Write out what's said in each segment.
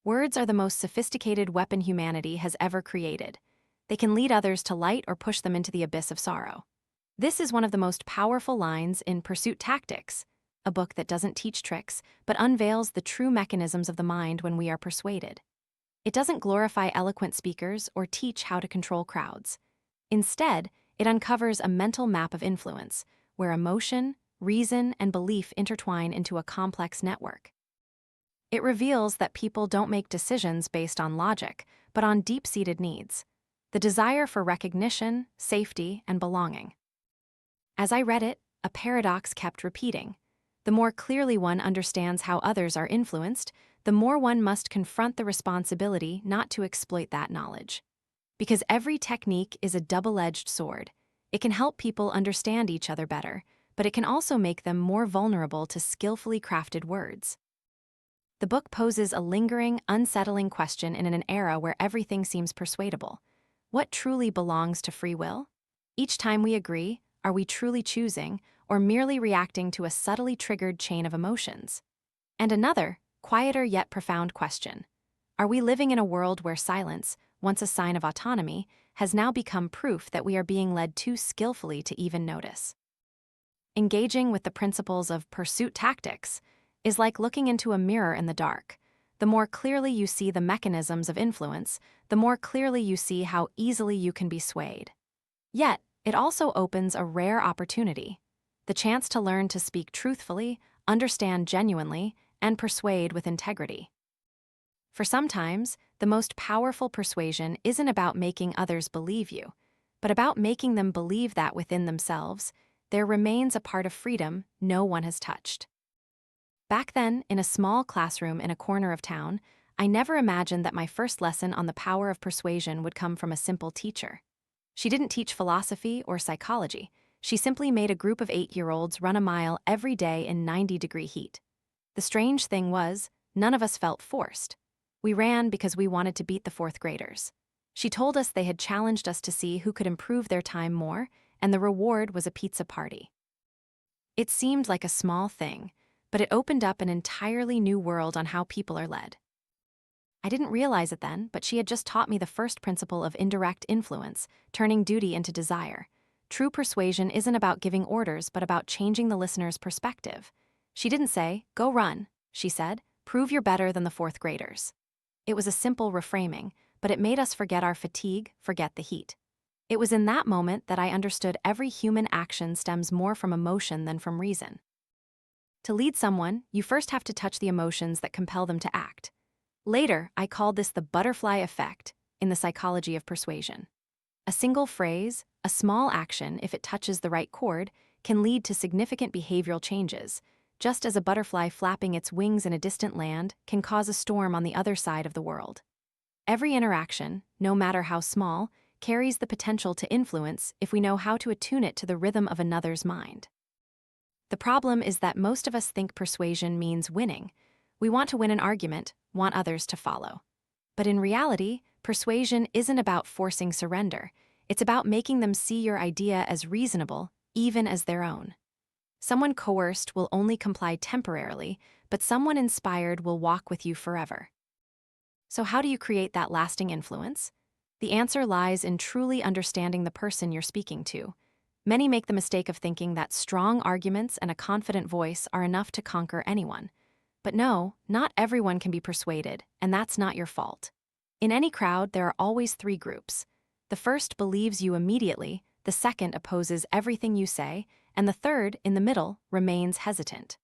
Words are the most sophisticated weapon humanity has ever created. They can lead others to light or push them into the abyss of sorrow. This is one of the most powerful lines in Pursuit Tactics, a book that doesn't teach tricks, but unveils the true mechanisms of the mind when we are persuaded. It doesn't glorify eloquent speakers or teach how to control crowds. Instead, it uncovers a mental map of influence, where emotion, reason, and belief intertwine into a complex network. It reveals that people don't make decisions based on logic, but on deep-seated needs, the desire for recognition, safety, and belonging. As I read it, a paradox kept repeating. The more clearly one understands how others are influenced, the more one must confront the responsibility not to exploit that knowledge. Because every technique is a double-edged sword. It can help people understand each other better, but it can also make them more vulnerable to skillfully crafted words. The book poses a lingering, unsettling question in an era where everything seems persuadable. What truly belongs to free will? Each time we agree, are we truly choosing, or merely reacting to a subtly triggered chain of emotions? And another, quieter yet profound question. Are we living in a world where silence, once a sign of autonomy, has now become proof that we are being led too skillfully to even notice? Engaging with the principles of pursuit tactics is like looking into a mirror in the dark. The more clearly you see the mechanisms of influence, the more clearly you see how easily you can be swayed. Yet, it also opens a rare opportunity, the chance to learn to speak truthfully, understand genuinely, and persuade with integrity. For sometimes, the most powerful persuasion isn't about making others believe you, but about making them believe that within themselves, there remains a part of freedom no one has touched. Back then, in a small classroom in a corner of town, I never imagined that my first lesson on the power of persuasion would come from a simple teacher. She didn't teach philosophy or psychology. She simply made a group of 8-year-olds run a mile every day in 90-degree heat. The strange thing was, none of us felt forced. We ran because we wanted to beat the fourth graders. She told us they had challenged us to see who could improve their time more, and the reward was a pizza party. It seemed like a small thing, but it opened up an entirely new world on how people are led. I didn't realize it then, but she had just taught me the first principle of indirect influence, turning duty into desire. True persuasion isn't about giving orders, but about changing the listener's perspective. She didn't say, "Go run," she said, "Prove you're better than the fourth graders." It was a simple reframing, but it made us forget our fatigue, forget the heat. It was in that moment that I understood every human action stems more from emotion than from reason. To lead someone, you first have to touch the emotions that compel them to act. Later, I called this the butterfly effect in the psychology of persuasion. A single phrase, a small action, if it touches the right chord, can lead to significant behavioral changes, just as a butterfly flapping its wings in a distant land can cause a storm on the other side of the world. Every interaction, no matter how small, carries the potential to influence if we know how to attune it to the rhythm of another's mind. The problem is that most of us think persuasion means winning. We want to win an argument, want others to follow. But in reality, persuasion isn't about forcing surrender. It's about making them see your idea as reasonable, even as their own. Someone coerced will only comply temporarily, but someone inspired will walk with you forever. So how do you create that lasting influence? The answer lies in truly understanding the person you're speaking to. Many make the mistake of thinking that strong arguments and a confident voice are enough to conquer anyone. But no, not everyone can be persuaded, and that's not your fault. In any crowd, there are always 3 groups. The first believes you immediately, the second opposes everything you say, and the third, in the middle, remains hesitant.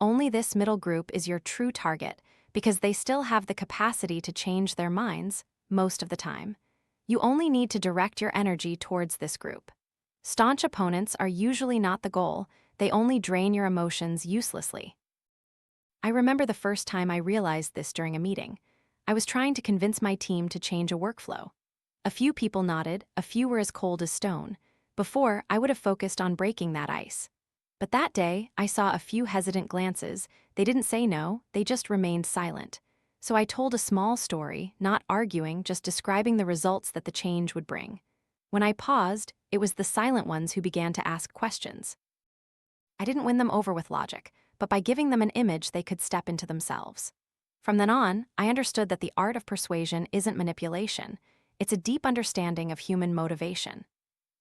Only this middle group is your true target, because they still have the capacity to change their minds, most of the time. You only need to direct your energy towards this group. Staunch opponents are usually not the goal, they only drain your emotions uselessly. I remember the first time I realized this during a meeting. I was trying to convince my team to change a workflow. A few people nodded, a few were as cold as stone. Before, I would have focused on breaking that ice. But that day, I saw a few hesitant glances. They didn't say no, they just remained silent. So I told a small story, not arguing, just describing the results that the change would bring. When I paused, it was the silent ones who began to ask questions. I didn't win them over with logic, but by giving them an image they could step into themselves. From then on, I understood that the art of persuasion isn't manipulation, it's a deep understanding of human motivation.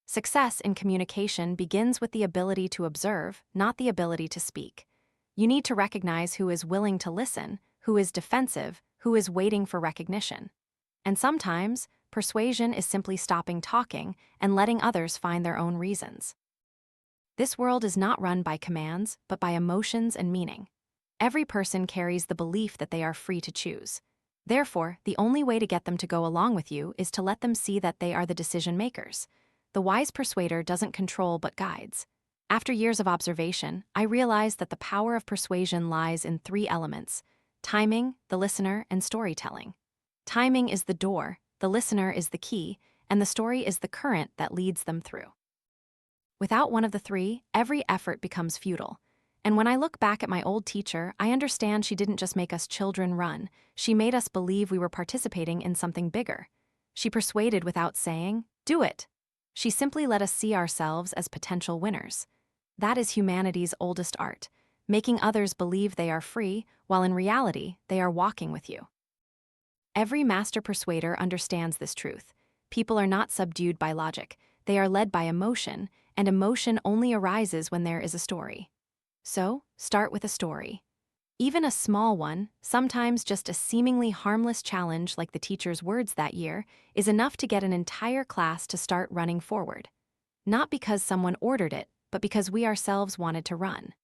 Success in communication begins with the ability to observe, not the ability to speak. You need to recognize who is willing to listen, who is defensive, who is waiting for recognition. And sometimes, persuasion is simply stopping talking and letting others find their own reasons. This world is not run by commands, but by emotions and meaning. Every person carries the belief that they are free to choose. Therefore, the only way to get them to go along with you is to let them see that they are the decision makers. The wise persuader doesn't control but guides. After years of observation, I realized that the power of persuasion lies in three elements: timing, the listener, and storytelling. Timing is the door, the listener is the key, and the story is the current that leads them through. Without one of the three, every effort becomes futile. And when I look back at my old teacher, I understand she didn't just make us children run, she made us believe we were participating in something bigger. She persuaded without saying, "Do it." She simply let us see ourselves as potential winners. That is humanity's oldest art, making others believe they are free, while in reality, they are walking with you. Every master persuader understands this truth. People are not subdued by logic, they are led by emotion, and emotion only arises when there is a story. So, start with a story. Even a small one, sometimes just a seemingly harmless challenge like the teacher's words that year, is enough to get an entire class to start running forward. Not because someone ordered it, but because we ourselves wanted to run.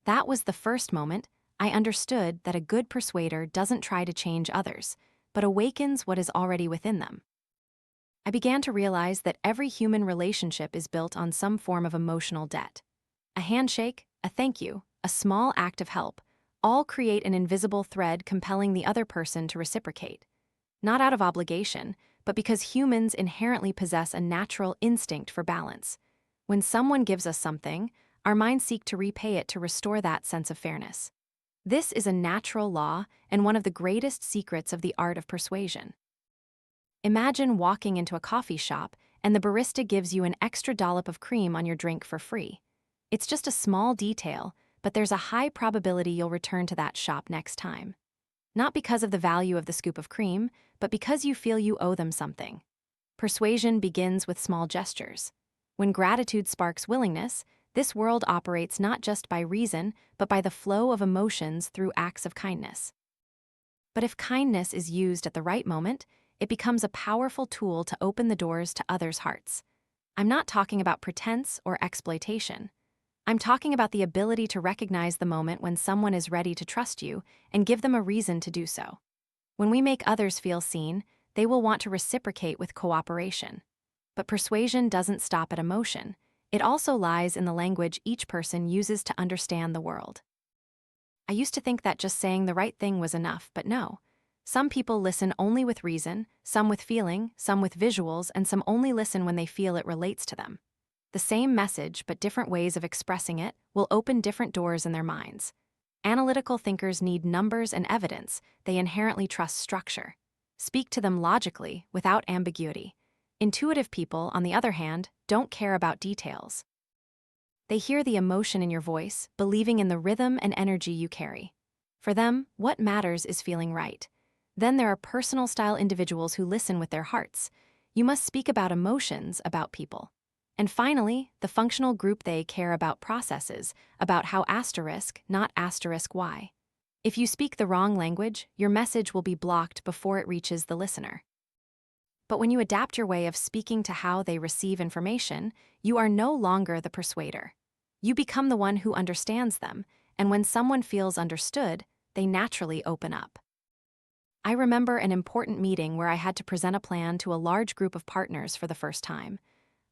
That was the first moment I understood that a good persuader doesn't try to change others, but awakens what is already within them. I began to realize that every human relationship is built on some form of emotional debt. A handshake, a thank you, a small act of help, all create an invisible thread compelling the other person to reciprocate. Not out of obligation, but because humans inherently possess a natural instinct for balance. When someone gives us something, our minds seek to repay it to restore that sense of fairness. This is a natural law and one of the greatest secrets of the art of persuasion. Imagine walking into a coffee shop and the barista gives you an extra dollop of cream on your drink for free. It's just a small detail, but there's a high probability you'll return to that shop next time. Not because of the value of the scoop of cream, but because you feel you owe them something. Persuasion begins with small gestures. When gratitude sparks willingness, this world operates not just by reason, but by the flow of emotions through acts of kindness. But if kindness is used at the right moment, it becomes a powerful tool to open the doors to others' hearts. I'm not talking about pretense or exploitation. I'm talking about the ability to recognize the moment when someone is ready to trust you and give them a reason to do so. When we make others feel seen, they will want to reciprocate with cooperation. But persuasion doesn't stop at emotion. It also lies in the language each person uses to understand the world. I used to think that just saying the right thing was enough, but no. Some people listen only with reason, some with feeling, some with visuals, and some only listen when they feel it relates to them. The same message, but different ways of expressing it, will open different doors in their minds. Analytical thinkers need numbers and evidence, they inherently trust structure. Speak to them logically, without ambiguity. Intuitive people, on the other hand, don't care about details. They hear the emotion in your voice, believing in the rhythm and energy you carry. For them, what matters is feeling right. Then there are personal-style individuals who listen with their hearts. You must speak about emotions, about people. And finally, the functional group, they care about processes, about how asterisk, not asterisk y. If you speak the wrong language, your message will be blocked before it reaches the listener. But when you adapt your way of speaking to how they receive information, you are no longer the persuader. You become the one who understands them, and when someone feels understood, they naturally open up. I remember an important meeting where I had to present a plan to a large group of partners for the first time.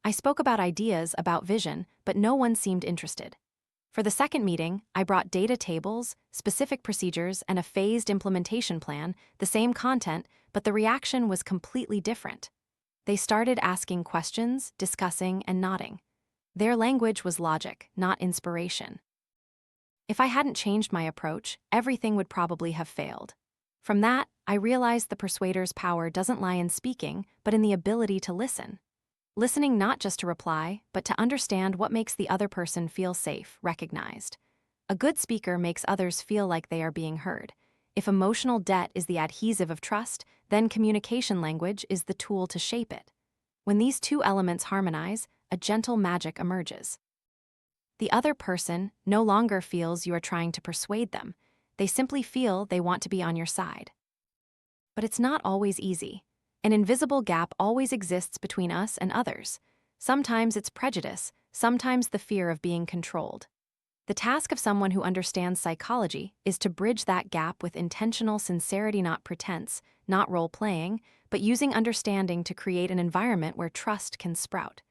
I spoke about ideas, about vision, but no one seemed interested. For the second meeting, I brought data tables, specific procedures, and a phased implementation plan, the same content, but the reaction was completely different. They started asking questions, discussing, and nodding. Their language was logic, not inspiration. If I hadn't changed my approach, everything would probably have failed. From that, I realized the persuader's power doesn't lie in speaking, but in the ability to listen. Listening not just to reply, but to understand what makes the other person feel safe, recognized. A good speaker makes others feel like they are being heard. If emotional debt is the adhesive of trust, then communication language is the tool to shape it. When these two elements harmonize, a gentle magic emerges. The other person no longer feels you are trying to persuade them. They simply feel they want to be on your side. But it's not always easy. An invisible gap always exists between us and others. Sometimes it's prejudice, sometimes the fear of being controlled. The task of someone who understands psychology is to bridge that gap with intentional sincerity, not pretense, not role-playing, but using understanding to create an environment where trust can sprout.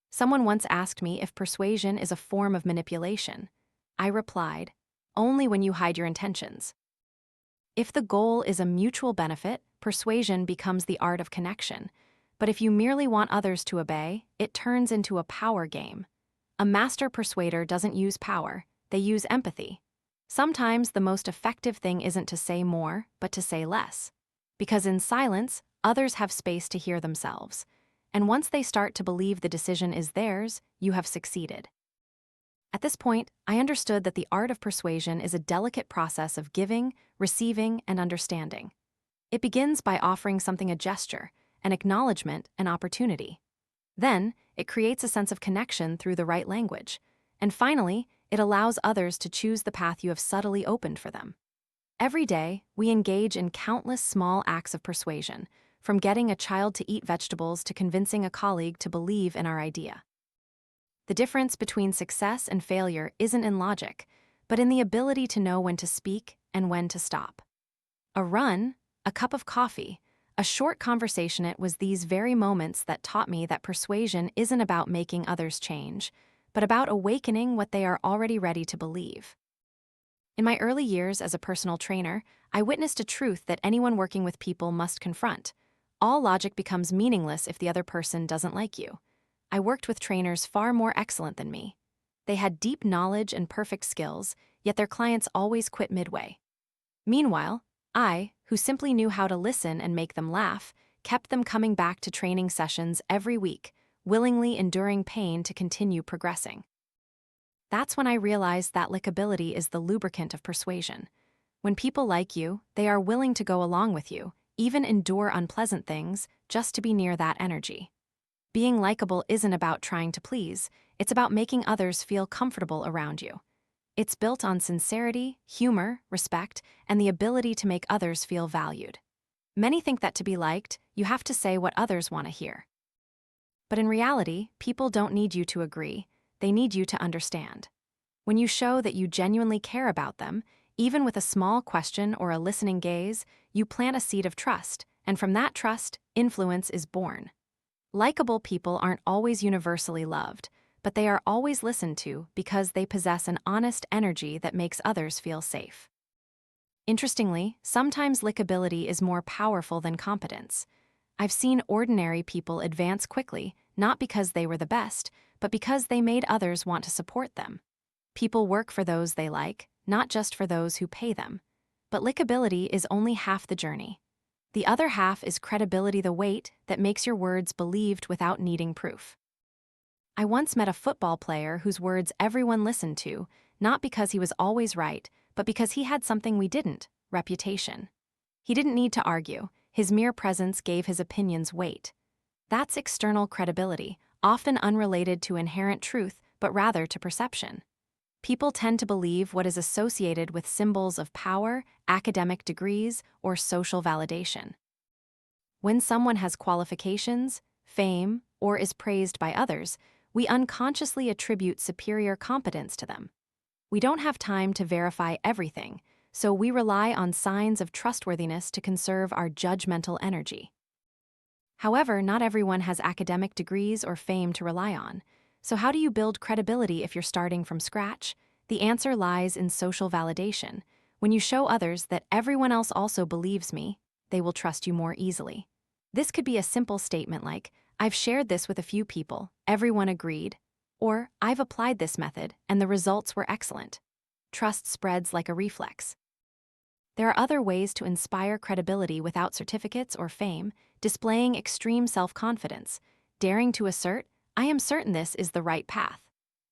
Someone once asked me if persuasion is a form of manipulation. I replied, only when you hide your intentions. If the goal is a mutual benefit, persuasion becomes the art of connection. But if you merely want others to obey, it turns into a power game. A master persuader doesn't use power, they use empathy. Sometimes the most effective thing isn't to say more, but to say less. Because in silence, others have space to hear themselves. And once they start to believe the decision is theirs, you have succeeded. At this point, I understood that the art of persuasion is a delicate process of giving, receiving, and understanding. It begins by offering something a gesture, an acknowledgement, an opportunity. Then, it creates a sense of connection through the right language. And finally, it allows others to choose the path you have subtly opened for them. Every day, we engage in countless small acts of persuasion, from getting a child to eat vegetables to convincing a colleague to believe in our idea. The difference between success and failure isn't in logic, but in the ability to know when to speak and when to stop. A run, a cup of coffee, a short conversation, it was these very moments that taught me that persuasion isn't about making others change, but about awakening what they are already ready to believe. In my early years as a personal trainer, I witnessed a truth that anyone working with people must confront. All logic becomes meaningless if the other person doesn't like you. I worked with trainers far more excellent than me. They had deep knowledge and perfect skills, yet their clients always quit midway. Meanwhile, I, who simply knew how to listen and make them laugh, kept them coming back to training sessions every week, willingly enduring pain to continue progressing. That's when I realized that likability is the lubricant of persuasion. When people like you, they are willing to go along with you, even endure unpleasant things, just to be near that energy. Being likable isn't about trying to please, it's about making others feel comfortable around you. It's built on sincerity, humor, respect, and the ability to make others feel valued. Many think that to be liked, you have to say what others want to hear. But in reality, people don't need you to agree, they need you to understand. When you show that you genuinely care about them, even with a small question or a listening gaze, you plant a seed of trust, and from that trust, influence is born. Likeable people aren't always universally loved, but they are always listened to because they possess an honest energy that makes others feel safe. Interestingly, sometimes likability is more powerful than competence. I've seen ordinary people advance quickly, not because they were the best, but because they made others want to support them. People work for those they like, not just for those who pay them. But likability is only half the journey. The other half is credibility, the weight that makes your words believed without needing proof. I once met a football player whose words everyone listened to, not because he was always right, but because he had something we didn't: reputation. He didn't need to argue, his mere presence gave his opinions weight. That's external credibility, often unrelated to inherent truth, but rather to perception. People tend to believe what is associated with symbols of power, academic degrees, or social validation. When someone has qualifications, fame, or is praised by others, we unconsciously attribute superior competence to them. We don't have time to verify everything, so we rely on signs of trustworthiness to conserve our judgmental energy. However, not everyone has academic degrees or fame to rely on. So how do you build credibility if you're starting from scratch? The answer lies in social validation. When you show others that everyone else also believes me, they will trust you more easily. This could be a simple statement like, "I've shared this with a few people, everyone agreed," or "I've applied this method and the results were excellent." Trust spreads like a reflex. There are other ways to inspire credibility without certificates or fame: displaying extreme self-confidence, daring to assert, "I am certain this is the right path."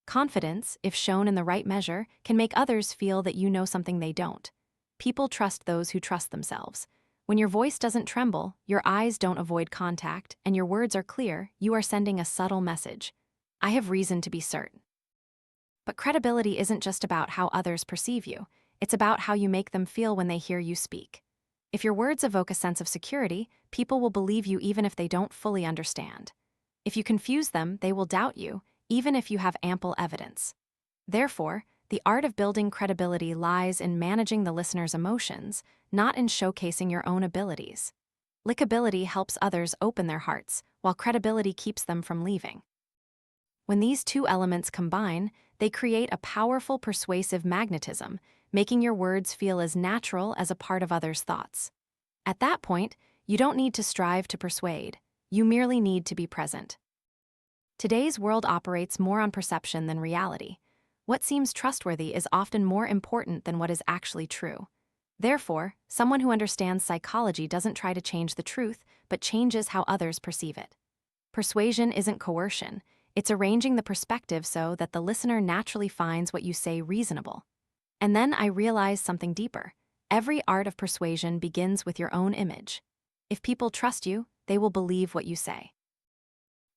Confidence, if shown in the right measure, can make others feel that you know something they don't. People trust those who trust themselves. When your voice doesn't tremble, your eyes don't avoid contact, and your words are clear, you are sending a subtle message. I have reason to be certain. But credibility isn't just about how others perceive you. It's about how you make them feel when they hear you speak. If your words evoke a sense of security, people will believe you even if they don't fully understand. If you confuse them, they will doubt you, even if you have ample evidence. Therefore, the art of building credibility lies in managing the listener's emotions, not in showcasing your own abilities. Likability helps others open their hearts, while credibility keeps them from leaving. When these two elements combine, they create a powerful persuasive magnetism, making your words feel as natural as a part of others' thoughts. At that point, you don't need to strive to persuade, you merely need to be present. Today's world operates more on perception than reality. What seems trustworthy is often more important than what is actually true. Therefore, someone who understands psychology doesn't try to change the truth, but changes how others perceive it. Persuasion isn't coercion, it's arranging the perspective so that the listener naturally finds what you say reasonable. And then I realized something deeper. Every art of persuasion begins with your own image. If people trust you, they will believe what you say.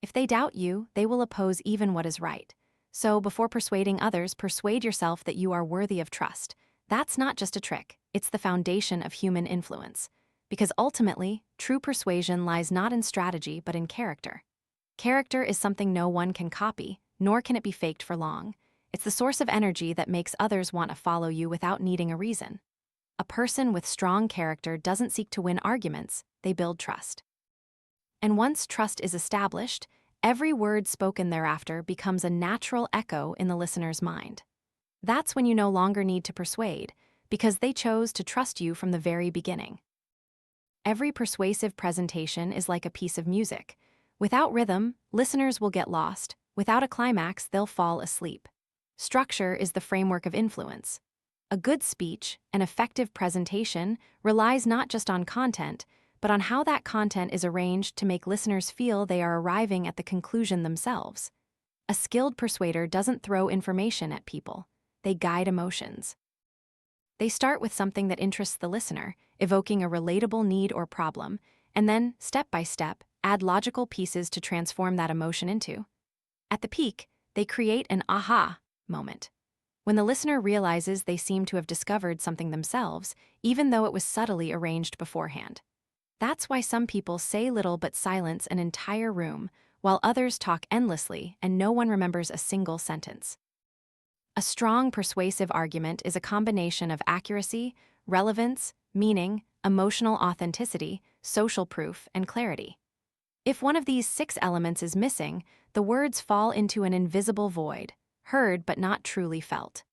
If they doubt you, they will oppose even what is right. So before persuading others, persuade yourself that you are worthy of trust. That's not just a trick, it's the foundation of human influence. Because ultimately, true persuasion lies not in strategy but in character. Character is something no one can copy, nor can it be faked for long. It's the source of energy that makes others want to follow you without needing a reason. A person with strong character doesn't seek to win arguments, they build trust. And once trust is established, every word spoken thereafter becomes a natural echo in the listener's mind. That's when you no longer need to persuade, because they chose to trust you from the very beginning. Every persuasive presentation is like a piece of music. Without rhythm, listeners will get lost. Without a climax, they'll fall asleep. Structure is the framework of influence. A good speech, an effective presentation, relies not just on content, but on how that content is arranged to make listeners feel they are arriving at the conclusion themselves. A skilled persuader doesn't throw information at people, they guide emotions. They start with something that interests the listener, evoking a relatable need or problem, and then, step by step, add logical pieces to transform that emotion into. At the peak, they create an aha moment. When the listener realizes they seem to have discovered something themselves, even though it was subtly arranged beforehand. That's why some people say little but silence an entire room, while others talk endlessly and no one remembers a single sentence. A strong persuasive argument is a combination of accuracy, relevance, meaning, emotional authenticity, social proof, and clarity. If one of these 6 elements is missing, the words fall into an invisible void, heard but not truly felt.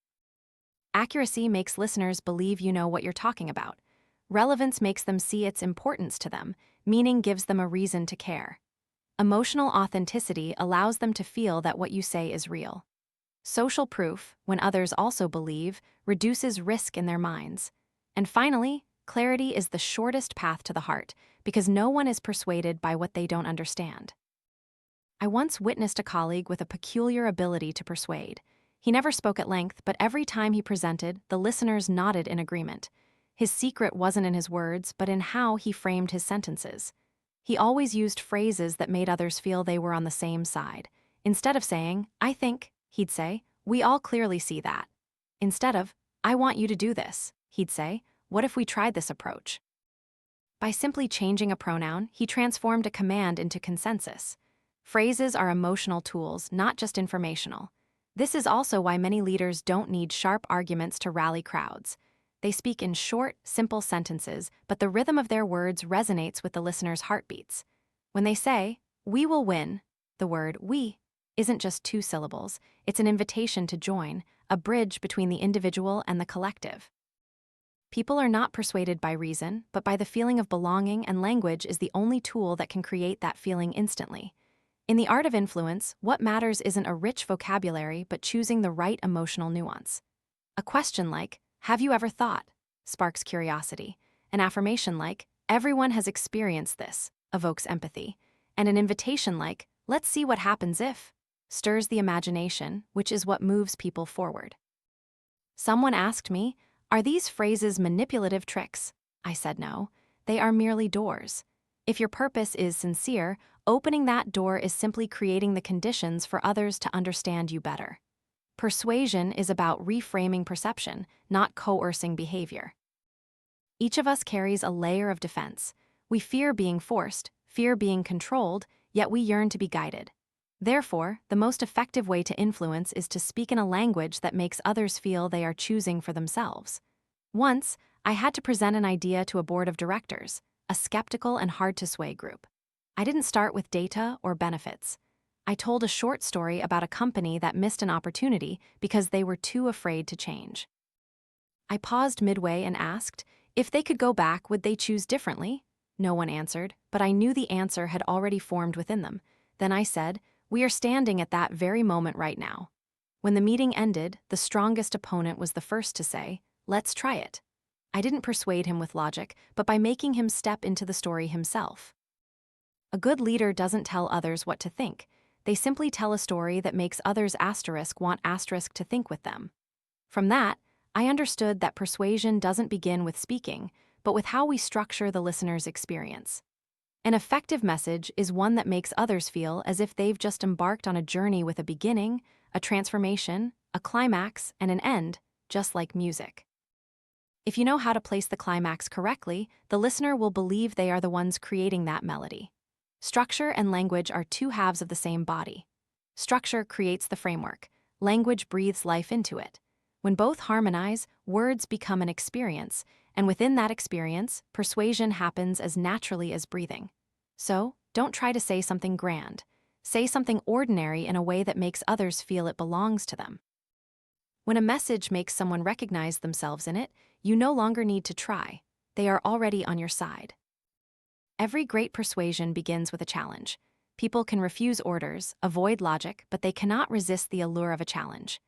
Accuracy makes listeners believe you know what you're talking about. Relevance makes them see its importance to them, meaning gives them a reason to care. Emotional authenticity allows them to feel that what you say is real. Social proof, when others also believe, reduces risk in their minds. And finally, clarity is the shortest path to the heart, because no one is persuaded by what they don't understand. I once witnessed a colleague with a peculiar ability to persuade. He never spoke at length, but every time he presented, the listeners nodded in agreement. His secret wasn't in his words, but in how he framed his sentences. He always used phrases that made others feel they were on the same side. Instead of saying, "I think," he'd say, "We all clearly see that." Instead of, "I want you to do this," he'd say, "What if we tried this approach?" By simply changing a pronoun, he transformed a command into consensus. Phrases are emotional tools, not just informational. This is also why many leaders don't need sharp arguments to rally crowds. They speak in short, simple sentences, but the rhythm of their words resonates with the listener's heartbeats. When they say, "We will win," the word "we" isn't just 2 syllables, it's an invitation to join, a bridge between the individual and the collective. People are not persuaded by reason, but by the feeling of belonging, and language is the only tool that can create that feeling instantly. In the art of influence, what matters isn't a rich vocabulary, but choosing the right emotional nuance. A question like, "Have you ever thought?" sparks curiosity. An affirmation like, "Everyone has experienced this," evokes empathy. And an invitation like, "Let's see what happens if," stirs the imagination, which is what moves people forward. Someone asked me, Are these phrases manipulative tricks? I said no. They are merely doors. If your purpose is sincere, opening that door is simply creating the conditions for others to understand you better. Persuasion is about reframing perception, not coercing behavior. Each of us carries a layer of defense. We fear being forced, fear being controlled, yet we yearn to be guided. Therefore, the most effective way to influence is to speak in a language that makes others feel they are choosing for themselves. Once, I had to present an idea to a board of directors, a skeptical and hard-to-sway group. I didn't start with data or benefits. I told a short story about a company that missed an opportunity because they were too afraid to change. I paused midway and asked, if they could go back, would they choose differently? No one answered, but I knew the answer had already formed within them. Then I said, we are standing at that very moment right now. When the meeting ended, the strongest opponent was the first to say, let's try it. I didn't persuade him with logic, but by making him step into the story himself. A good leader doesn't tell others what to think. They simply tell a story that makes others want to think with them. From that, I understood that persuasion doesn't begin with speaking, but with how we structure the listener's experience. An effective message is one that makes others feel as if they've just embarked on a journey with a beginning, a transformation, a climax, and an end, just like music. If you know how to place the climax correctly, the listener will believe they are the ones creating that melody. Structure and language are two halves of the same body. Structure creates the framework. Language breathes life into it. When both harmonize, words become an experience, and within that experience, persuasion happens as naturally as breathing. So, don't try to say something grand. Say something ordinary in a way that makes others feel it belongs to them. When a message makes someone recognize themselves in it, you no longer need to try. They are already on your side. Every great persuasion begins with a challenge. People can refuse orders, avoid logic, but they cannot resist the allure of a challenge.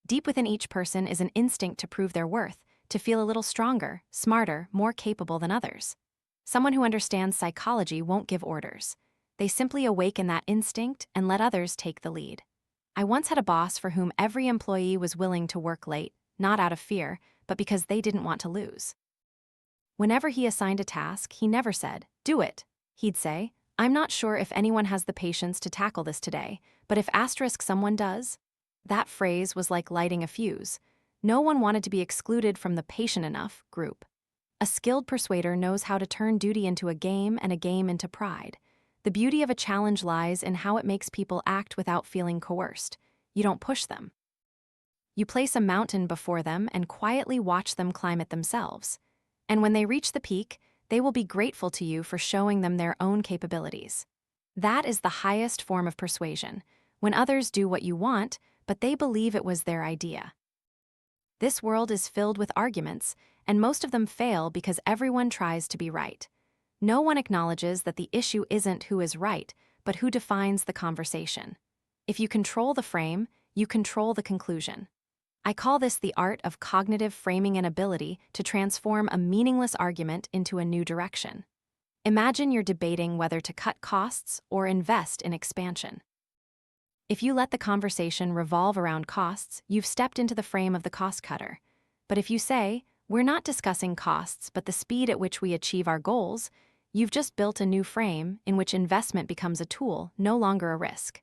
Deep within each person is an instinct to prove their worth, to feel a little stronger, smarter, more capable than others. Someone who understands psychology won't give orders. They simply awaken that instinct and let others take the lead. I once had a boss for whom every employee was willing to work late, not out of fear, but because they didn't want to lose. Whenever he assigned a task, he never said, "Do it." He'd say, "I'm not sure if anyone has the patience to tackle this today, but if someone does." That phrase was like lighting a fuse. No one wanted to be excluded from the patient enough group. A skilled persuader knows how to turn duty into a game and a game into pride. The beauty of a challenge lies in how it makes people act without feeling coerced. You don't push them. You place a mountain before them and quietly watch them climb it themselves. And when they reach the peak, they will be grateful to you for showing them their own capabilities. That is the highest form of persuasion, when others do what you want, but they believe it was their idea. This world is filled with arguments, and most of them fail because everyone tries to be right. No one acknowledges that the issue isn't who is right, but who defines the conversation. If you control the frame, you control the conclusion. I call this the art of cognitive framing and ability to transform a meaningless argument into a new direction. Imagine you're debating whether to cut costs or invest in expansion. If you let the conversation revolve around costs, you've stepped into the frame of the cost cutter. But if you say, we're not discussing costs but the speed at which we achieve our goals, you've just built a new frame in which investment becomes a tool, no longer a risk.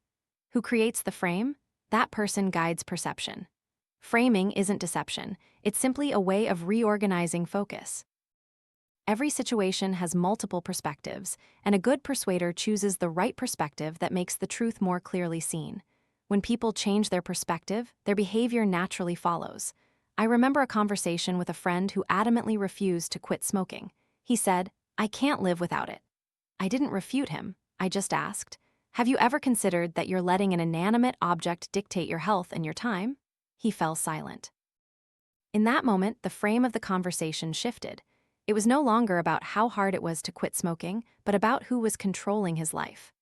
Who creates the frame? That person guides perception. Framing isn't deception, it's simply a way of reorganizing focus. Every situation has multiple perspectives, and a good persuader chooses the right perspective that makes the truth more clearly seen. When people change their perspective, their behavior naturally follows. I remember a conversation with a friend who adamantly refused to quit smoking. He said, "I can't live without it." I didn't refute him, I just asked, "Have you ever considered that you're letting an inanimate object dictate your health and your time?" He fell silent. In that moment, the frame of the conversation shifted. It was no longer about how hard it was to quit smoking, but about who was controlling his life.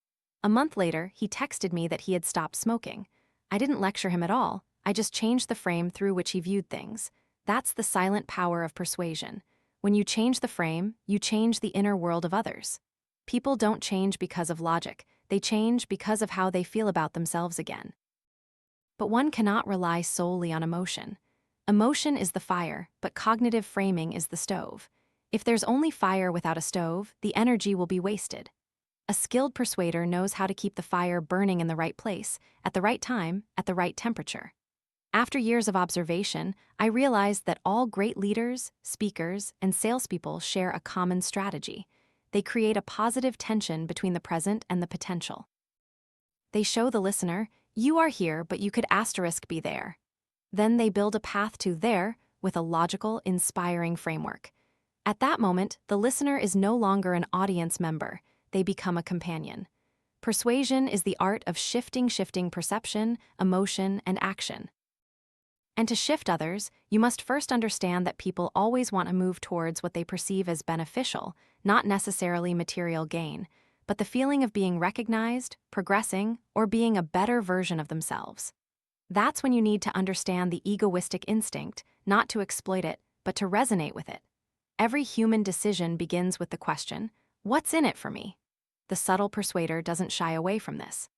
A month later, he texted me that he had stopped smoking. I didn't lecture him at all, I just changed the frame through which he viewed things. That's the silent power of persuasion. When you change the frame, you change the inner world of others. People don't change because of logic, they change because of how they feel about themselves again. But one cannot rely solely on emotion. Emotion is the fire, but cognitive framing is the stove. If there's only fire without a stove, the energy will be wasted. A skilled persuader knows how to keep the fire burning in the right place, at the right time, at the right temperature. After years of observation, I realized that all great leaders, speakers, and salespeople share a common strategy. They create a positive tension between the present and the potential. They show the listener, you are here, but you could asterisk be there. Then they build a path to there with a logical, inspiring framework. At that moment, the listener is no longer an audience member. They become a companion. Persuasion is the art of shifting perception, emotion, and action. And to shift others, you must first understand that people always want to move towards what they perceive as beneficial, not necessarily material gain, but the feeling of being recognized, progressing, or being a better version of themselves. That's when you need to understand the egoistic instinct, not to exploit it, but to resonate with it. Every human decision begins with the question, what's in it for me? The subtle persuader doesn't shy away from this.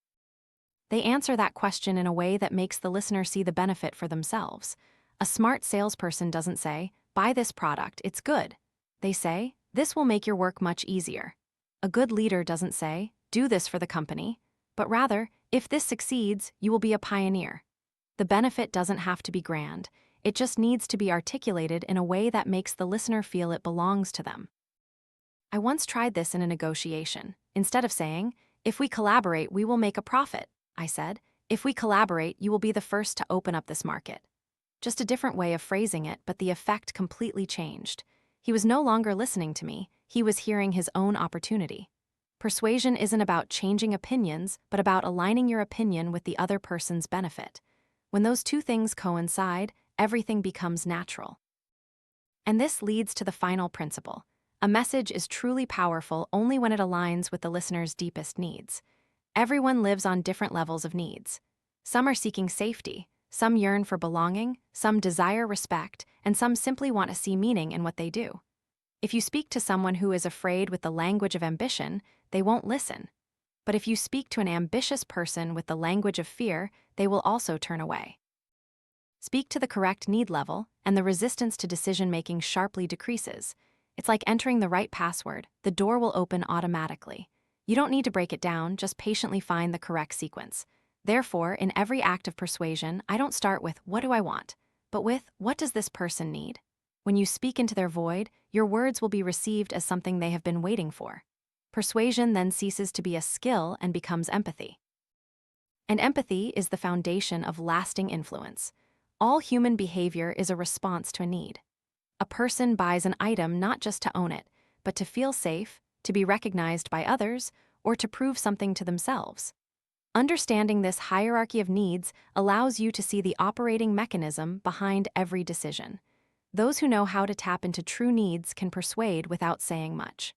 They answer that question in a way that makes the listener see the benefit for themselves. A smart salesperson doesn't say, buy this product, it's good. They say, this will make your work much easier. A good leader doesn't say, do this for the company, but rather, if this succeeds, you will be a pioneer. The benefit doesn't have to be grand. It just needs to be articulated in a way that makes the listener feel it belongs to them. I once tried this in a negotiation. Instead of saying, if we collaborate, we will make a profit, I said, if we collaborate, you will be the first to open up this market. Just a different way of phrasing it, but the effect completely changed. He was no longer listening to me, he was hearing his own opportunity. Persuasion isn't about changing opinions, but about aligning your opinion with the other person's benefit. When those two things coincide, everything becomes natural. And this leads to the final principle. A message is truly powerful only when it aligns with the listener's deepest needs. Everyone lives on different levels of needs. Some are seeking safety, some yearn for belonging, some desire respect, and some simply want to see meaning in what they do. If you speak to someone who is afraid with the language of ambition, they won't listen. But if you speak to an ambitious person with the language of fear, they will also turn away. Speak to the correct need level, and the resistance to decision-making sharply decreases. It's like entering the right password. The door will open automatically. You don't need to break it down, just patiently find the correct sequence. Therefore, in every act of persuasion, I don't start with, what do I want? But with, what does this person need? When you speak into their void, your words will be received as something they have been waiting for. Persuasion then ceases to be a skill and becomes empathy. And empathy is the foundation of lasting influence. All human behavior is a response to a need. A person buys an item not just to own it, but to feel safe, to be recognized by others, or to prove something to themselves. Understanding this hierarchy of needs allows you to see the operating mechanism behind every decision. Those who know how to tap into true needs can persuade without saying much.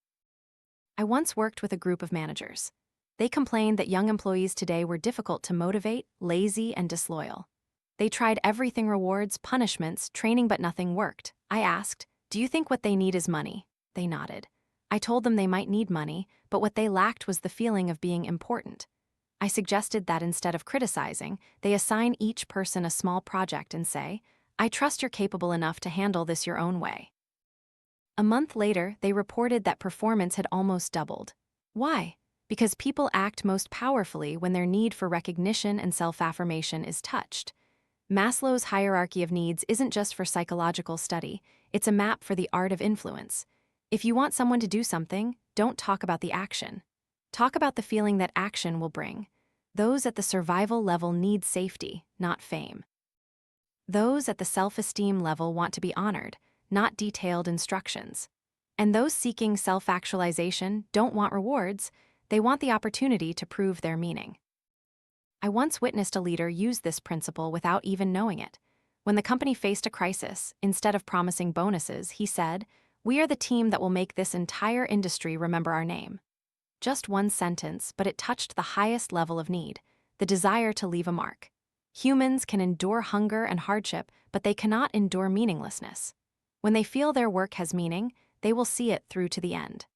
I once worked with a group of managers. They complained that young employees today were difficult to motivate, lazy, and disloyal. They tried everything: rewards, punishments, training, but nothing worked. I asked, do you think what they need is money? They nodded. I told them they might need money, but what they lacked was the feeling of being important. I suggested that instead of criticizing, they assign each person a small project and say, I trust you're capable enough to handle this your own way. A month later, they reported that performance had almost doubled. Why? Because people act most powerfully when their need for recognition and self-affirmation is touched. Maslow's hierarchy of needs isn't just for psychological study, it's a map for the art of influence. If you want someone to do something, don't talk about the action. Talk about the feeling that action will bring. Those at the survival level need safety, not fame. Those at the self-esteem level want to be honored, not detailed instructions. And those seeking self-actualization don't want rewards, they want the opportunity to prove their meaning. I once witnessed a leader use this principle without even knowing it. When the company faced a crisis, instead of promising bonuses, he said, we are the team that will make this entire industry remember our name. Just one sentence, but it touched the highest level of need, the desire to leave a mark. Humans can endure hunger and hardship, but they cannot endure meaninglessness. When they feel their work has meaning, they will see it through to the end.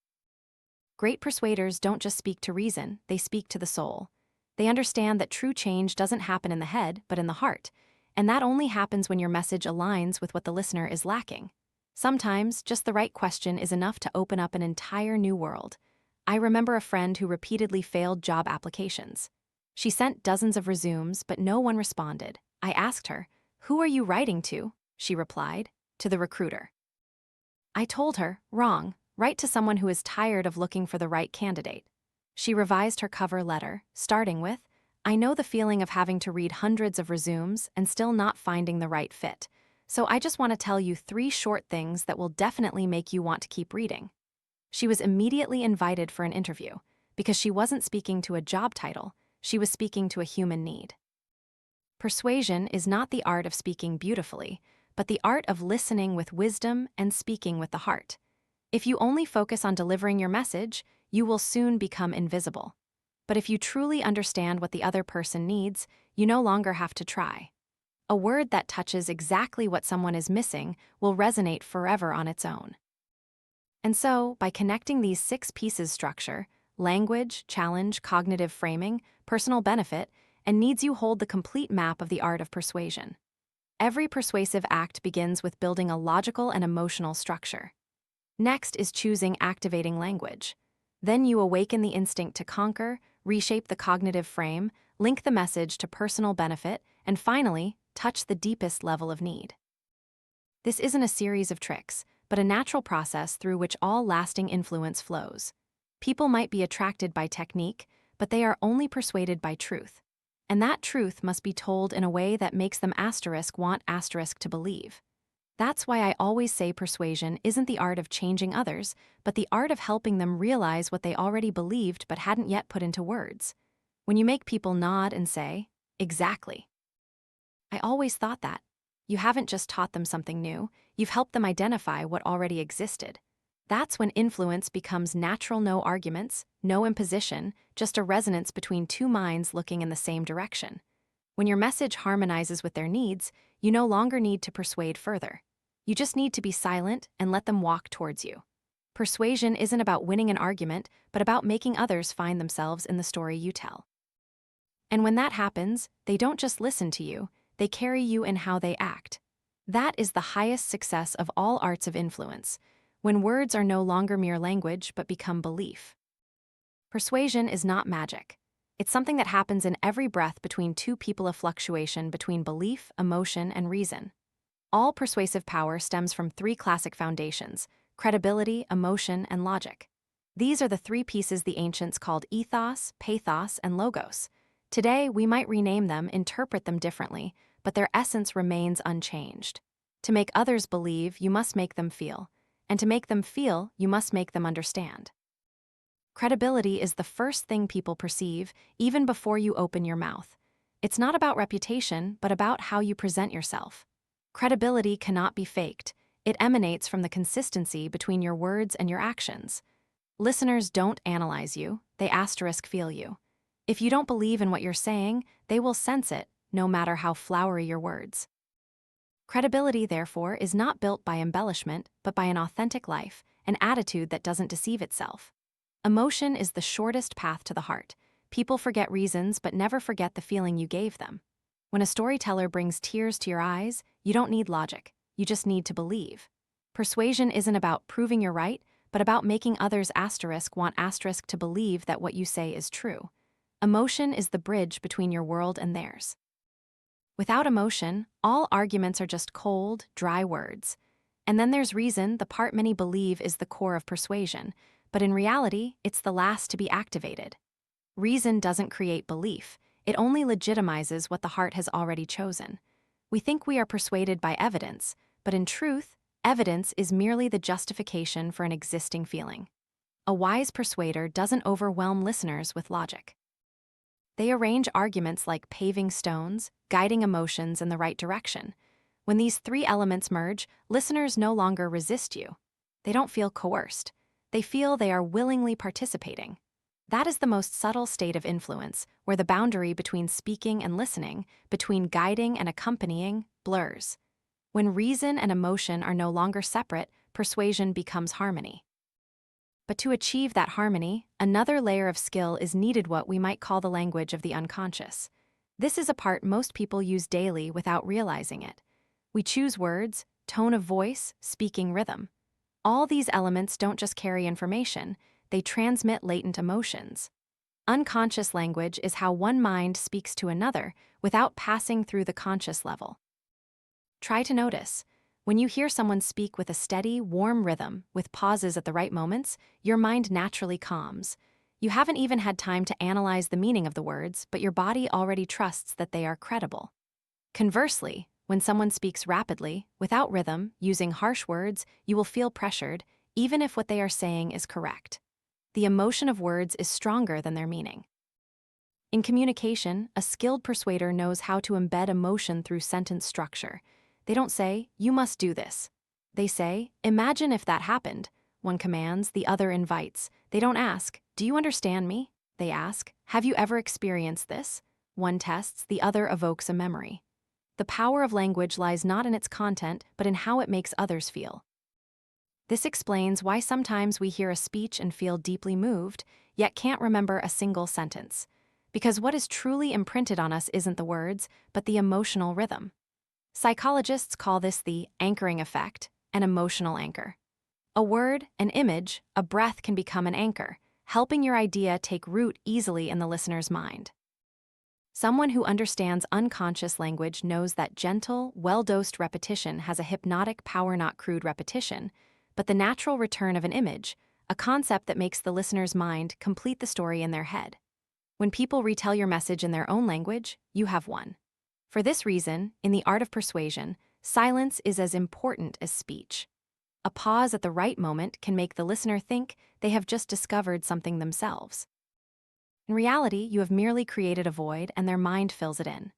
Great persuaders don't just speak to reason, they speak to the soul. They understand that true change doesn't happen in the head, but in the heart. And that only happens when your message aligns with what the listener is lacking. Sometimes, just the right question is enough to open up an entire new world. I remember a friend who repeatedly failed job applications. She sent dozens of resumes, but no one responded. I asked her, "Who are you writing to?" She replied, "To the recruiter." I told her, "Wrong, write to someone who is tired of looking for the right candidate." She revised her cover letter, starting with, "I know the feeling of having to read hundreds of resumes and still not finding the right fit. So I just want to tell you 3 short things that will definitely make you want to keep reading." She was immediately invited for an interview because she wasn't speaking to a job title, she was speaking to a human need. Persuasion is not the art of speaking beautifully, but the art of listening with wisdom and speaking with the heart. If you only focus on delivering your message, you will soon become invisible. But if you truly understand what the other person needs, you no longer have to try. A word that touches exactly what someone is missing will resonate forever on its own. And so, by connecting these 6 pieces structure, language, challenge, cognitive framing, personal benefit, and needs, you hold the complete map of the art of persuasion. Every persuasive act begins with building a logical and emotional structure. Next is choosing activating language. Then you awaken the instinct to conquer, reshape the cognitive frame, link the message to personal benefit, and finally, touch the deepest level of need. This isn't a series of tricks, but a natural process through which all lasting influence flows. People might be attracted by technique, but they are only persuaded by truth. And that truth must be told in a way that makes them want to believe. That's why I always say persuasion isn't the art of changing others, but the art of helping them realize what they already believed but hadn't yet put into words. When you make people nod and say, "Exactly. I always thought that," you haven't just taught them something new, you've helped them identify what already existed. That's when influence becomes natural, no arguments, no imposition, just a resonance between 2 minds looking in the same direction. When your message harmonizes with their needs, you no longer need to persuade further. You just need to be silent and let them walk towards you. Persuasion isn't about winning an argument, but about making others find themselves in the story you tell. And when that happens, they don't just listen to you, they carry you in how they act. That is the highest success of all arts of influence, when words are no longer mere language but become belief. Persuasion is not magic. It's something that happens in every breath between 2 people, a fluctuation between belief, emotion, and reason. All persuasive power stems from 3 classic foundations: credibility, emotion, and logic. These are the 3 pieces the ancients called ethos, pathos, and logos. Today, we might rename them, interpret them differently, but their essence remains unchanged. To make others believe, you must make them feel. And to make them feel, you must make them understand. Credibility is the first thing people perceive, even before you open your mouth. It's not about reputation, but about how you present yourself. Credibility cannot be faked. It emanates from the consistency between your words and your actions. Listeners don't analyze you, they feel you. If you don't believe in what you're saying, they will sense it, no matter how flowery your words. Credibility, therefore, is not built by embellishment, but by an authentic life, an attitude that doesn't deceive itself. Emotion is the shortest path to the heart. People forget reasons but never forget the feeling you gave them. When a storyteller brings tears to your eyes, you don't need logic, you just need to believe. Persuasion isn't about proving you're right, but about making others want to believe that what you say is true. Emotion is the bridge between your world and theirs. Without emotion, all arguments are just cold, dry words. And then there's reason, the part many believe is the core of persuasion, but in reality, it's the last to be activated. Reason doesn't create belief, it only legitimizes what the heart has already chosen. We think we are persuaded by evidence, but in truth, evidence is merely the justification for an existing feeling. A wise persuader doesn't overwhelm listeners with logic. They arrange arguments like paving stones, guiding emotions in the right direction. When these 3 elements merge, listeners no longer resist you. They don't feel coerced. They feel they are willingly participating. That is the most subtle state of influence, where the boundary between speaking and listening, between guiding and accompanying, blurs. When reason and emotion are no longer separate, persuasion becomes harmony. But to achieve that harmony, another layer of skill is needed, what we might call the language of the unconscious. This is a part most people use daily without realizing it. We choose words, tone of voice, speaking rhythm. All these elements don't just carry information, they transmit latent emotions. Unconscious language is how one mind speaks to another without passing through the conscious level. Try to notice. When you hear someone speak with a steady, warm rhythm, with pauses at the right moments, your mind naturally calms. You haven't even had time to analyze the meaning of the words, but your body already trusts that they are credible. Conversely, when someone speaks rapidly, without rhythm, using harsh words, you will feel pressured, even if what they are saying is correct. The emotion of words is stronger than their meaning. In communication, a skilled persuader knows how to embed emotion through sentence structure. They don't say, "You must do this." They say, "Imagine if that happened." One commands, the other invites. They don't ask, "Do you understand me?" They ask, "Have you ever experienced this?" One tests, the other evokes a memory. The power of language lies not in its content, but in how it makes others feel. This explains why sometimes we hear a speech and feel deeply moved, yet can't remember a single sentence. Because what is truly imprinted on us isn't the words, but the emotional rhythm. Psychologists call this the anchoring effect, an emotional anchor. A word, an image, a breath can become an anchor, helping your idea take root easily in the listener's mind. Someone who understands unconscious language knows that gentle, well-dosed repetition has a hypnotic power, not crude repetition, but the natural return of an image, a concept that makes the listener's mind complete the story in their head. When people retell your message in their own language, you have won. For this reason, in the art of persuasion, silence is as important as speech. A pause at the right moment can make the listener think they have just discovered something themselves. In reality, you have merely created a void and their mind fills it in.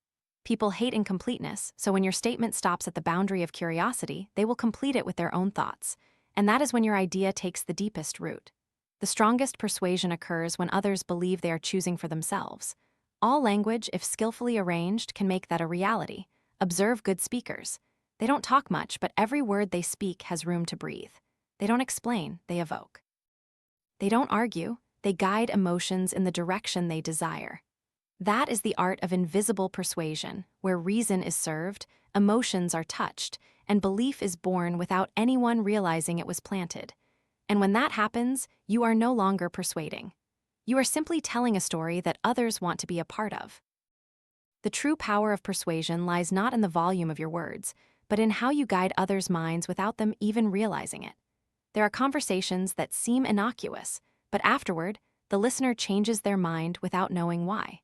People hate incompleteness, so when your statement stops at the boundary of curiosity, they will complete it with their own thoughts, and that is when your idea takes the deepest root. The strongest persuasion occurs when others believe they are choosing for themselves. All language, if skillfully arranged, can make that a reality. Observe good speakers. They don't talk much, but every word they speak has room to breathe. They don't explain, they evoke. They don't argue, they guide emotions in the direction they desire. That is the art of invisible persuasion, where reason is served, emotions are touched, and belief is born without anyone realizing it was planted. And when that happens, you are no longer persuading. You are simply telling a story that others want to be a part of. The true power of persuasion lies not in the volume of your words, but in how you guide others' minds without them even realizing it. There are conversations that seem innocuous, but afterward, the listener changes their mind without knowing why.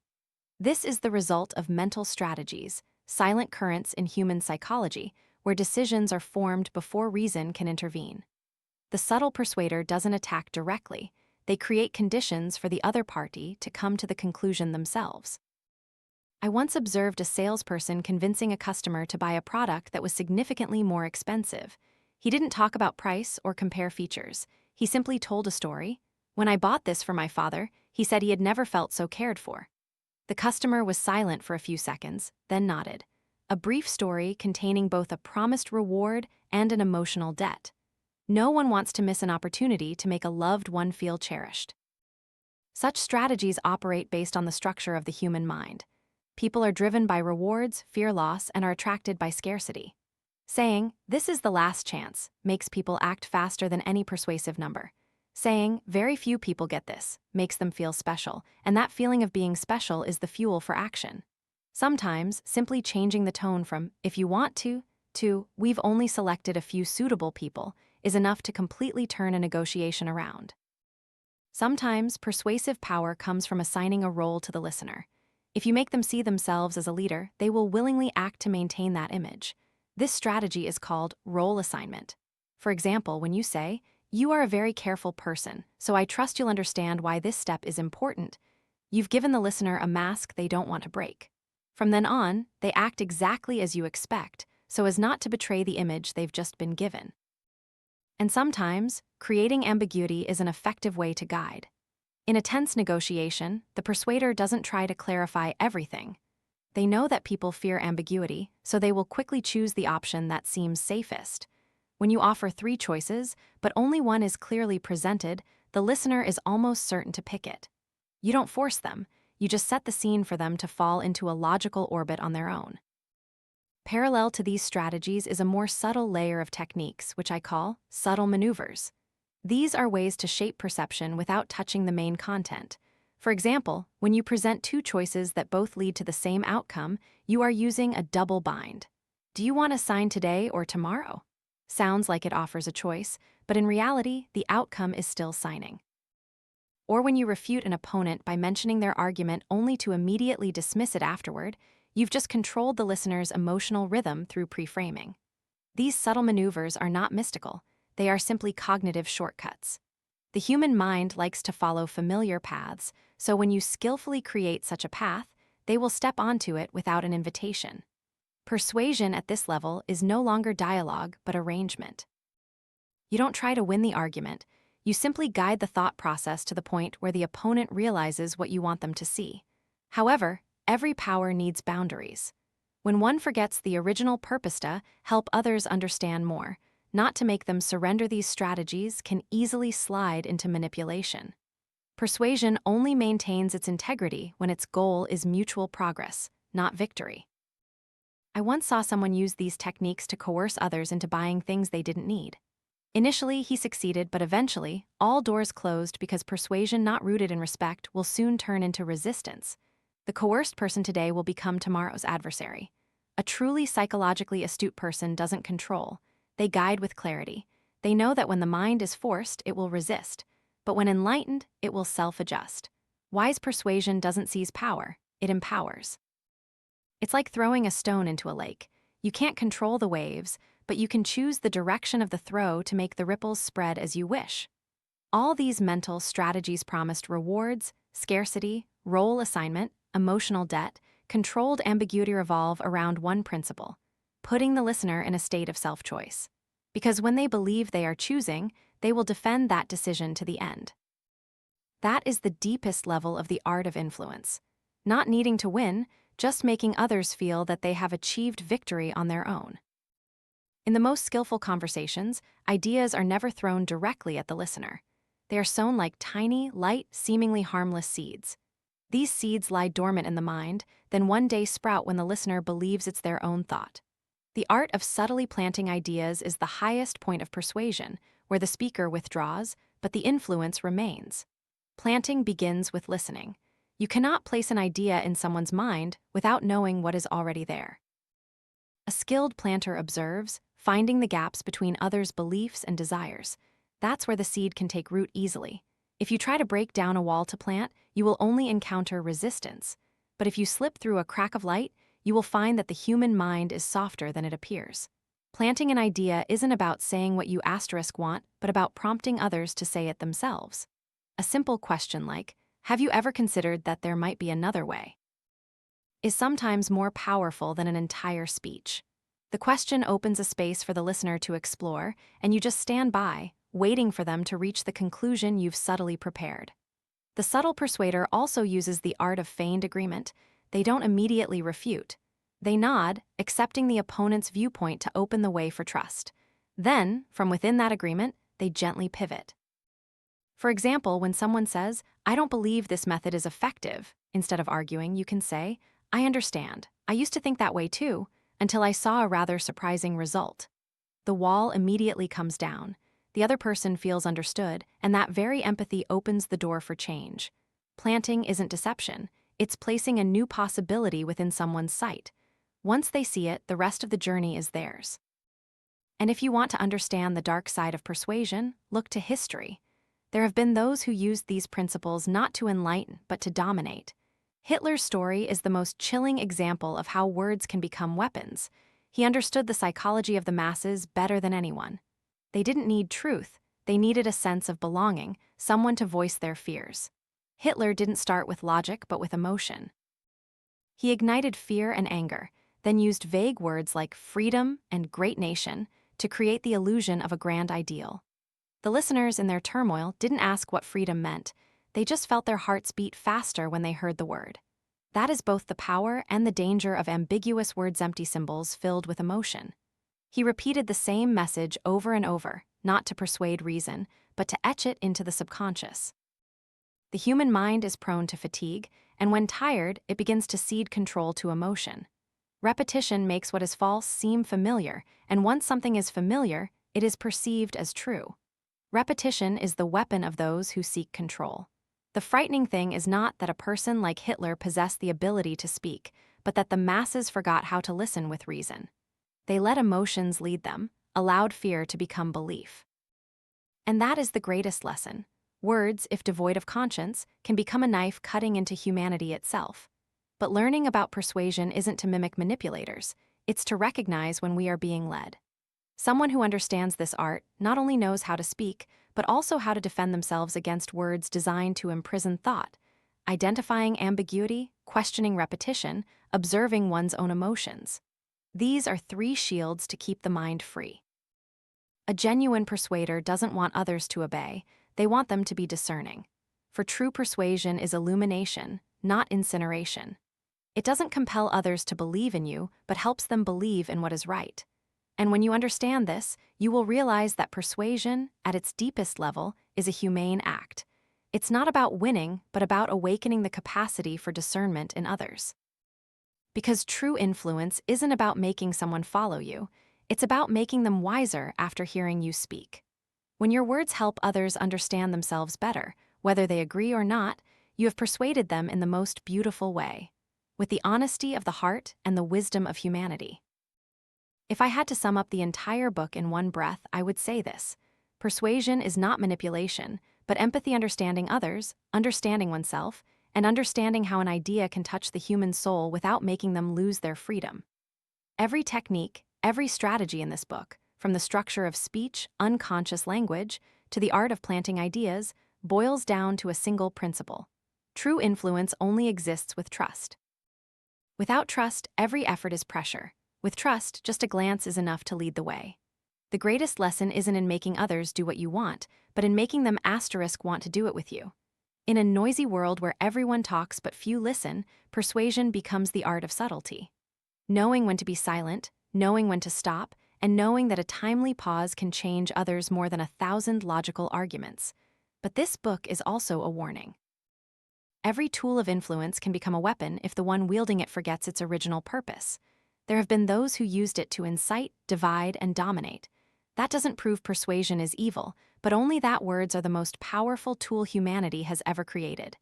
This is the result of mental strategies, silent currents in human psychology, where decisions are formed before reason can intervene. The subtle persuader doesn't attack directly. They create conditions for the other party to come to the conclusion themselves. I once observed a salesperson convincing a customer to buy a product that was significantly more expensive. He didn't talk about price or compare features. He simply told a story. "When I bought this for my father," he said, he had never felt so cared for. The customer was silent for a few seconds, then nodded. A brief story containing both a promised reward and an emotional debt. No one wants to miss an opportunity to make a loved one feel cherished. Such strategies operate based on the structure of the human mind. People are driven by rewards, fear loss, and are attracted by scarcity. Saying, "This is the last chance," makes people act faster than any persuasive number. Saying, "Very few people get this," makes them feel special, and that feeling of being special is the fuel for action. Sometimes, simply changing the tone from, "if you want to," "we've only selected a few suitable people," is enough to completely turn a negotiation around. Sometimes, persuasive power comes from assigning a role to the listener. If you make them see themselves as a leader, they will willingly act to maintain that image. This strategy is called role assignment. For example, when you say, "You are a very careful person, so I trust you'll understand why this step is important," you've given the listener a mask they don't want to break. From then on, they act exactly as you expect, so as not to betray the image they've just been given. And sometimes, creating ambiguity is an effective way to guide. In a tense negotiation, the persuader doesn't try to clarify everything. They know that people fear ambiguity, so they will quickly choose the option that seems safest. When you offer 3 choices, but only one is clearly presented, the listener is almost certain to pick it. You don't force them. You just set the scene for them to fall into a logical orbit on their own. Parallel to these strategies is a more subtle layer of techniques, which I call subtle maneuvers. These are ways to shape perception without touching the main content. For example, when you present two choices that both lead to the same outcome, you are using a double bind. Do you want to sign today or tomorrow? Sounds like it offers a choice, but in reality, the outcome is still signing. Or when you refute an opponent by mentioning their argument only to immediately dismiss it afterward, you've just controlled the listener's emotional rhythm through pre-framing. These subtle maneuvers are not mystical, they are simply cognitive shortcuts. The human mind likes to follow familiar paths, so when you skillfully create such a path, they will step onto it without an invitation. Persuasion at this level is no longer dialogue but arrangement. You don't try to win the argument, you simply guide the thought process to the point where the opponent realizes what you want them to see. However, every power needs boundaries. When one forgets the original purpose to help others understand more, not to make them surrender these strategies can easily slide into manipulation. Persuasion only maintains its integrity when its goal is mutual progress, not victory. I once saw someone use these techniques to coerce others into buying things they didn't need. Initially, he succeeded, but eventually, all doors closed because persuasion not rooted in respect will soon turn into resistance. The coerced person today will become tomorrow's adversary. A truly psychologically astute person doesn't control. They guide with clarity. They know that when the mind is forced, it will resist. But when enlightened, it will self-adjust. Wise persuasion doesn't seize power, it empowers. It's like throwing a stone into a lake. You can't control the waves, but you can choose the direction of the throw to make the ripples spread as you wish. All these mental strategies promised rewards, scarcity, role assignment, emotional debt, controlled ambiguity revolve around one principle: putting the listener in a state of self-choice. Because when they believe they are choosing, they will defend that decision to the end. That is the deepest level of the art of influence. Not needing to win, just making others feel that they have achieved victory on their own. In the most skillful conversations, ideas are never thrown directly at the listener. They are sown like tiny, light, seemingly harmless seeds. These seeds lie dormant in the mind, then one day sprout when the listener believes it's their own thought. The art of subtly planting ideas is the highest point of persuasion, where the speaker withdraws, but the influence remains. Planting begins with listening. You cannot place an idea in someone's mind without knowing what is already there. A skilled planter observes, finding the gaps between others' beliefs and desires. That's where the seed can take root easily. If you try to break down a wall to plant, you will only encounter resistance. But if you slip through a crack of light, you will find that the human mind is softer than it appears. Planting an idea isn't about saying what you want, but about prompting others to say it themselves. A simple question like, "Have you ever considered that there might be another way?" is sometimes more powerful than an entire speech. The question opens a space for the listener to explore, and you just stand by, waiting for them to reach the conclusion you've subtly prepared. The subtle persuader also uses the art of feigned agreement. They don't immediately refute. They nod, accepting the opponent's viewpoint to open the way for trust. Then, from within that agreement, they gently pivot. For example, when someone says, "I don't believe this method is effective," instead of arguing, you can say, "I understand. I used to think that way too, until I saw a rather surprising result." The wall immediately comes down. The other person feels understood, and that very empathy opens the door for change. Planting isn't deception. It's placing a new possibility within someone's sight. Once they see it, the rest of the journey is theirs. And if you want to understand the dark side of persuasion, look to history. There have been those who used these principles not to enlighten, but to dominate. Hitler's story is the most chilling example of how words can become weapons. He understood the psychology of the masses better than anyone. They didn't need truth, they needed a sense of belonging, someone to voice their fears. Hitler didn't start with logic but with emotion. He ignited fear and anger, then used vague words like freedom and great nation to create the illusion of a grand ideal. The listeners in their turmoil didn't ask what freedom meant, they just felt their hearts beat faster when they heard the word. That is both the power and the danger of ambiguous words, empty symbols filled with emotion. He repeated the same message over and over, not to persuade reason, but to etch it into the subconscious. The human mind is prone to fatigue, and when tired, it begins to cede control to emotion. Repetition makes what is false seem familiar, and once something is familiar, it is perceived as true. Repetition is the weapon of those who seek control. The frightening thing is not that a person like Hitler possessed the ability to speak, but that the masses forgot how to listen with reason. They let emotions lead them, allowed fear to become belief. And that is the greatest lesson. Words, if devoid of conscience, can become a knife cutting into humanity itself. But learning about persuasion isn't to mimic manipulators, it's to recognize when we are being led. Someone who understands this art not only knows how to speak, but also how to defend themselves against words designed to imprison thought, identifying ambiguity, questioning repetition, observing one's own emotions. These are 3 shields to keep the mind free. A genuine persuader doesn't want others to obey, they want them to be discerning. For true persuasion is illumination, not incineration. It doesn't compel others to believe in you, but helps them believe in what is right. And when you understand this, you will realize that persuasion, at its deepest level, is a humane act. It's not about winning, but about awakening the capacity for discernment in others. Because true influence isn't about making someone follow you, it's about making them wiser after hearing you speak. When your words help others understand themselves better, whether they agree or not, you have persuaded them in the most beautiful way, with the honesty of the heart and the wisdom of humanity. If I had to sum up the entire book in one breath, I would say this: persuasion is not manipulation, but empathy, understanding others, understanding oneself, and understanding how an idea can touch the human soul without making them lose their freedom. Every technique, every strategy in this book, from the structure of speech, unconscious language, to the art of planting ideas, boils down to a single principle. True influence only exists with trust. Without trust, every effort is pressure. With trust, just a glance is enough to lead the way. The greatest lesson isn't in making others do what you want, but in making them want to do it with you. In a noisy world where everyone talks but few listen, persuasion becomes the art of subtlety. Knowing when to be silent, knowing when to stop, and knowing that a timely pause can change others more than 1,000 logical arguments. But this book is also a warning. Every tool of influence can become a weapon if the one wielding it forgets its original purpose. There have been those who used it to incite, divide, and dominate. That doesn't prove persuasion is evil, but only that words are the most powerful tool humanity has ever created.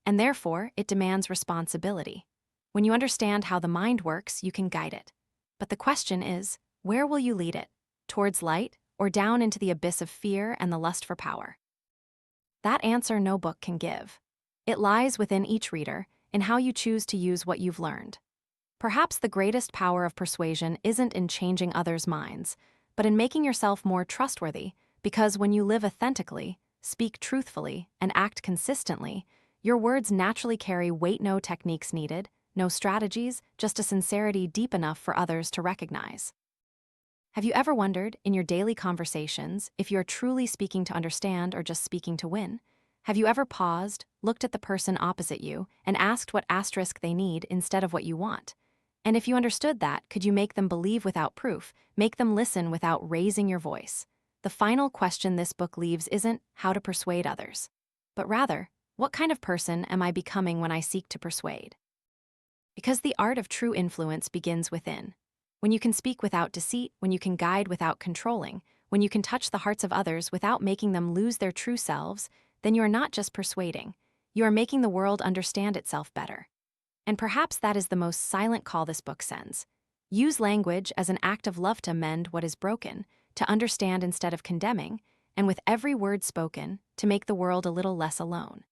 And therefore, it demands responsibility. When you understand how the mind works, you can guide it. But the question is, where will you lead it? Towards light, or down into the abyss of fear and the lust for power? That answer no book can give. It lies within each reader, in how you choose to use what you've learned. Perhaps the greatest power of persuasion isn't in changing others' minds, but in making yourself more trustworthy, because when you live authentically, speak truthfully, and act consistently, your words naturally carry weight. No techniques needed, no strategies, just a sincerity deep enough for others to recognize. Have you ever wondered, in your daily conversations, if you're truly speaking to understand or just speaking to win? Have you ever paused, looked at the person opposite you, and asked what asterisk they need instead of what you want? And if you understood that, could you make them believe without proof, make them listen without raising your voice? The final question this book leaves isn't how to persuade others, but rather, what kind of person am I becoming when I seek to persuade? Because the art of true influence begins within. When you can speak without deceit, when you can guide without controlling, when you can touch the hearts of others without making them lose their true selves, then you are not just persuading, you are making the world understand itself better. And perhaps that is the most silent call this book sends. Use language as an act of love to mend what is broken, to understand instead of condemning, and with every word spoken, to make the world a little less alone.